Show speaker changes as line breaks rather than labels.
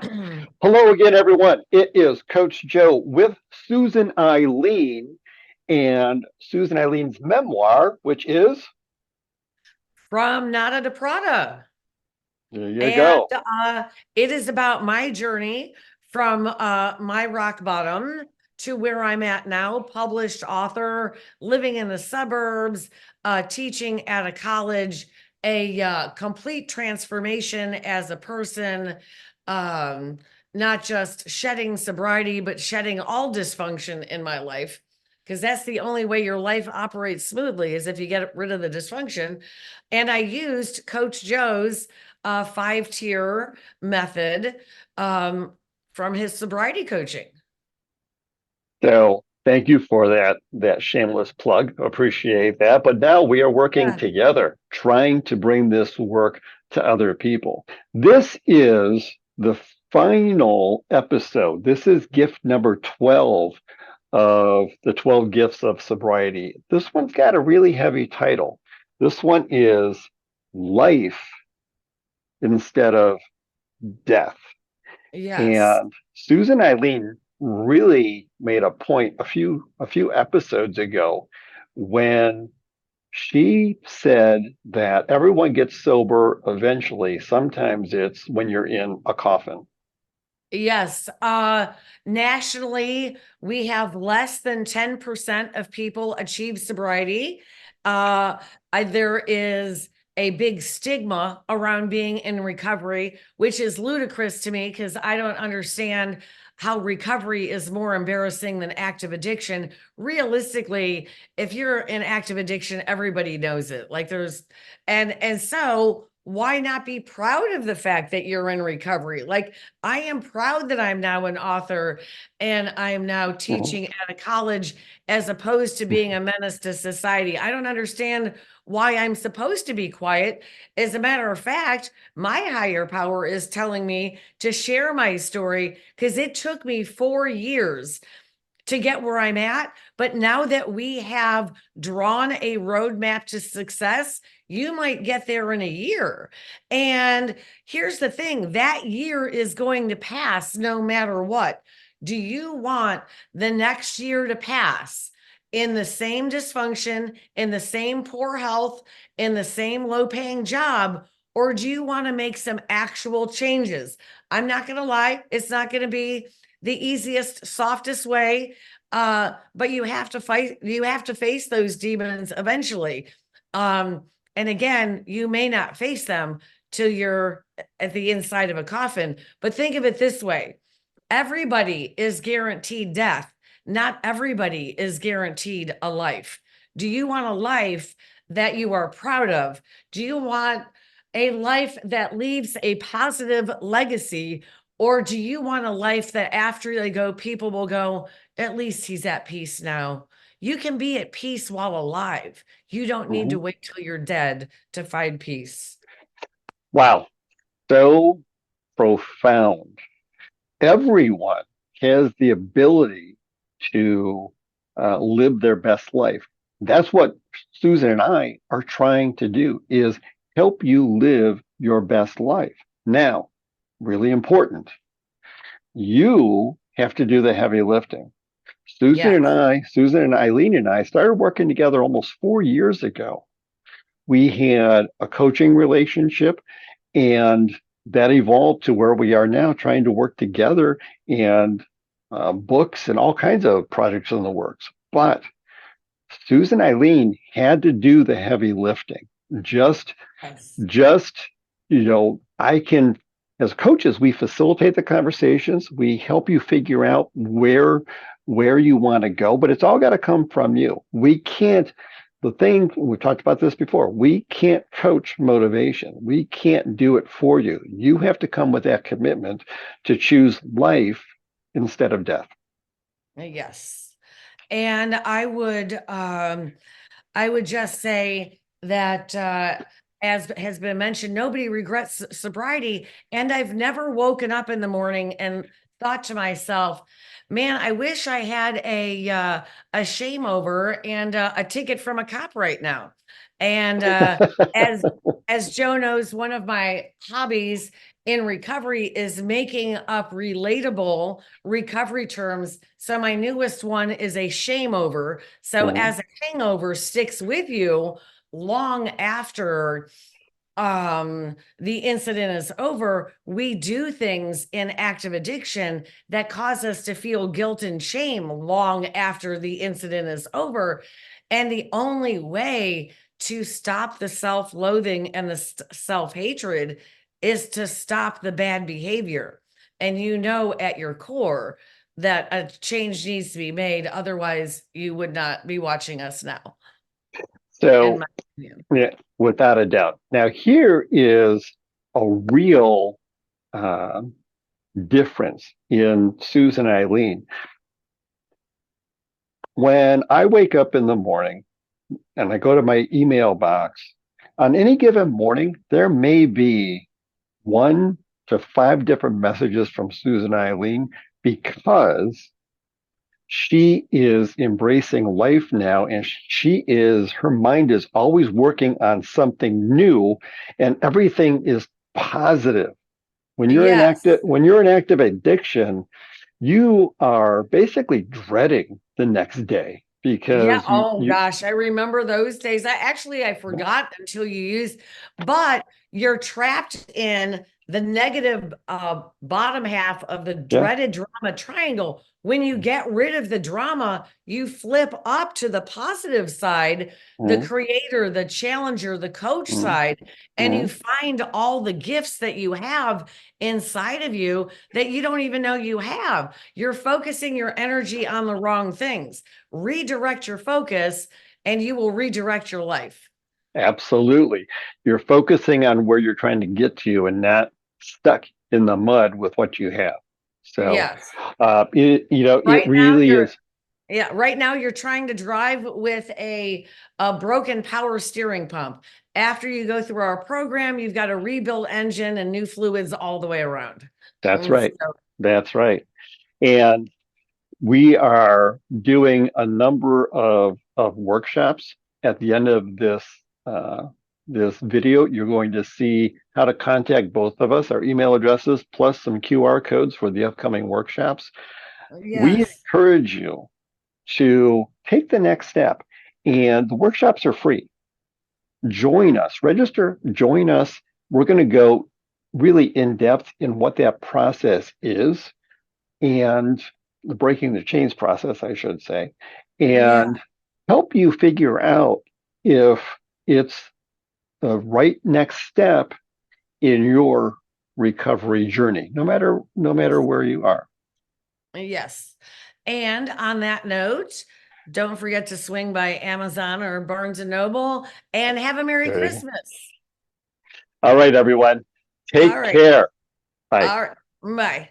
Hello again, everyone. It is Coach Joe with Susan Eileen and Susan Eileen's memoir, which is,
From Nada to Prada.
there you
And
go.
it is about my journey from my rock bottom to where I'm at now, published author, living in the suburbs, teaching at a college, a complete transformation as a person, um, not just shedding sobriety, but shedding all dysfunction in my life. Because that's the only way your life operates smoothly is if you get rid of the dysfunction. And I used Coach Joe's 5 tier method um, from his sobriety coaching.
So thank you for that shameless plug. Appreciate that. But now we are working
Yeah.
together, trying to bring this work to other people. This is the final episode. This is gift number 12 of the 12 Gifts of Sobriety. This one's got a really heavy title. This one is Life Instead of Death.
Yes.
And Susan Eileen really made a point a few episodes ago when she said that everyone gets sober eventually. Sometimes it's when you're in a coffin.
Yes. Nationally, we have less than 10% of people achieve sobriety. Uh, there is a big stigma around being in recovery, which is ludicrous to me because I don't understand how recovery is more embarrassing than active addiction. Realistically, if you're in active addiction, everybody knows it. Like and so why not be proud of the fact that you're in recovery? Like I am proud that I'm now an author and I am now
Mhm.
teaching at a college as opposed to being a menace to society. I don't understand why I'm supposed to be quiet. As a matter of fact, my higher power is telling me to share my story because it took me 4 years to get where I'm at. But now that we have drawn a roadmap to success, you might get there in a year. And here's the thing, that year is going to pass no matter what. Do you want the next year to pass in the same dysfunction, in the same poor health, in the same low paying job? Or do you want to make some actual changes? I'm not going to lie, it's not going to be the easiest, softest way. But you have to face those demons eventually. Um, and again, you may not face them till you're at the inside of a coffin. But think of it this way, everybody is guaranteed death. Not everybody is guaranteed a life. Do you want a life that you are proud of? Do you want a life that leaves a positive legacy? Or do you want a life that after they go, people will go, at least he's at peace now? You can be at peace while alive. You don't need to
Mhm.
wait till you're dead to find peace.
Wow, so profound. Everyone has the ability to live their best life. That's what Susan and I are trying to do is help you live your best life. Now, really important, you have to do the heavy lifting.
Yes.
Susan and Eileen and I started working together almost 4 years ago. We had a coaching relationship and that evolved to where we are now, trying to work together and books and all kinds of projects in the works. But Susan Eileen had to do the heavy lifting. Just,
Yes.
just, I can, as coaches, we facilitate the conversations. We help you figure out where you want to go, but it's all got to come from you. We can't the thing we talked about this before, we can't coach motivation. We can't do it for you. You have to come with that commitment to choose life instead of death.
Yes. And I would just say that as has been mentioned, nobody regrets sobriety. And I've never woken up in the morning and thought to myself, man, I wish I had a shame over and a ticket from a cop right now. And as as Joe knows, one of my hobbies in recovery is making up relatable recovery terms. So my newest one is a shame over. So
Mhm.
as a hangover sticks with you long after the incident is over, we do things in active addiction that cause us to feel guilt and shame long after the incident is over. And the only way to stop the self-loathing and the self-hatred is to stop the bad behavior. And you know at your core that a change needs to be made, otherwise you would not be watching us now, in
So,
my opinion.
yeah, without a doubt. Now, here is a real uh, difference in Susan and Eileen. When I wake up in the morning and I go to my email box, on any given morning, there may be 1 to 5 different messages from Susan and Eileen because she is embracing life now and her mind is always working on something new and everything is positive.
Yes.
When you're in active addiction, you are basically dreading the next day
Yeah.
because
Oh
you
gosh, I remember those days. I forgot until you used, but you're trapped in the negative bottom half of the
yeah.
dreaded drama triangle. When you get rid of the drama, you flip up to the positive side, the
Mhm,
creator, the challenger, the coach
mhm,
side, and you
mhm.
find all the gifts that you have inside of you that you don't even know you have. You're focusing your energy on the wrong things. Redirect your focus and you will redirect your life.
Absolutely. You're focusing on where you're trying to get to and not stuck in the mud with what you have. So,
Yes.
it
Right now
really
you're
is.
right now you're trying to drive with a broken power steering pump. After you go through our program, you've got a rebuild engine and new fluids all the way around.
That's
And
right.
so,
That's right. And we are doing a number of workshops. At the end of this video, you're going to see how to contact both of us, our email addresses, plus some QR codes for the upcoming workshops. We
yes.
encourage you to take the next step, and the workshops are free. Join us, register, join us. We're going to go really in depth in what that process is and the breaking the chains process, I should say,
Yeah.
and help you figure out if it's the right next step in your recovery journey, no matter where you are.
Yes. And on that note, don't forget to swing by Amazon or Barnes and Noble and have a Merry
There you go.
Christmas.
All right, everyone.
All
Take
right.
care. Bye.
All right. Bye.